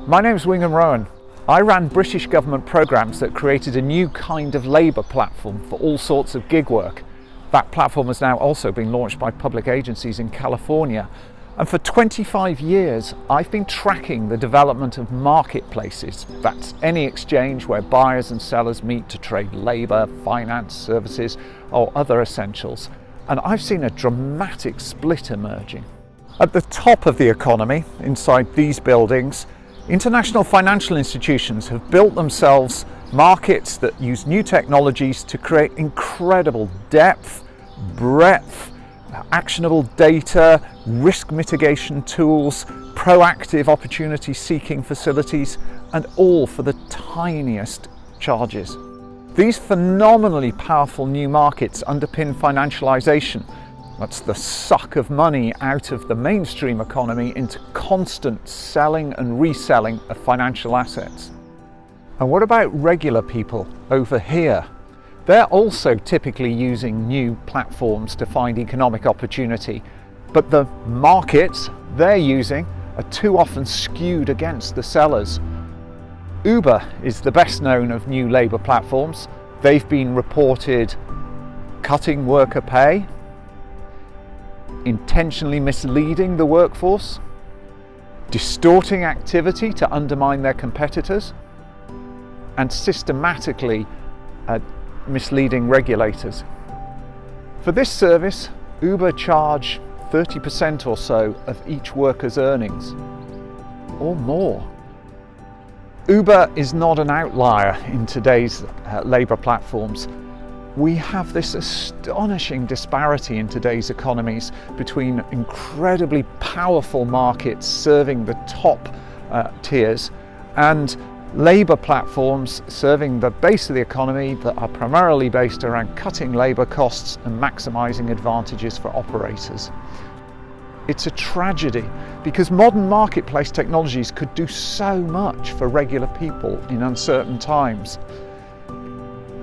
My name's Wingham Rowan. I ran British government programmes that created a new kind of labour platform for all sorts of gig work. That platform has now also been launched by public agencies in California. And for 25 years, I've been tracking the development of marketplaces. That's any exchange where buyers and sellers meet to trade labour, finance, services, or other essentials. And I've seen a dramatic split emerging. At the top of the economy, inside these buildings, international financial institutions have built themselves markets that use new technologies to create incredible depth, breadth, actionable data, risk mitigation tools, proactive opportunity seeking facilities, and all for the tiniest charges. These phenomenally powerful new markets underpin financialization. That's the suck of money out of the mainstream economy into constant selling and reselling of financial assets. And what about regular people over here? They're also typically using new platforms to find economic opportunity, but the markets they're using are too often skewed against the sellers. Uber is the best known of new labour platforms. They've been reported cutting worker pay, intentionally misleading the workforce, distorting activity to undermine their competitors, and systematically misleading regulators. For this service, Uber charge 30% or so of each worker's earnings, or more. Uber is not an outlier in today's labour platforms. We have this astonishing disparity in today's economies between incredibly powerful markets serving the top tiers and labour platforms serving the base of the economy that are primarily based around cutting labour costs and maximising advantages for operators. It's a tragedy because modern marketplace technologies could do so much for regular people in uncertain times.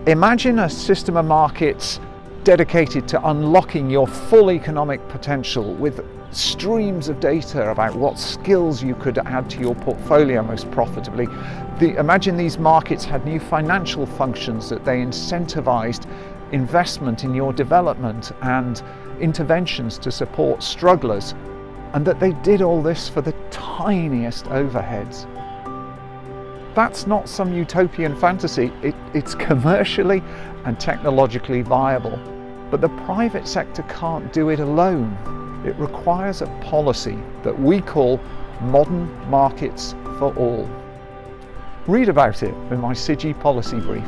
Imagine a system of markets dedicated to unlocking your full economic potential with streams of data about what skills you could add to your portfolio most profitably. Imagine these markets had new financial functions that they incentivized investment in your development and interventions to support strugglers, and that they did all this for the tiniest overheads. That's not some utopian fantasy. It's commercially and technologically viable, but the private sector can't do it alone. It requires a policy that we call Modern Markets for All. Read about it in my CIGI policy brief.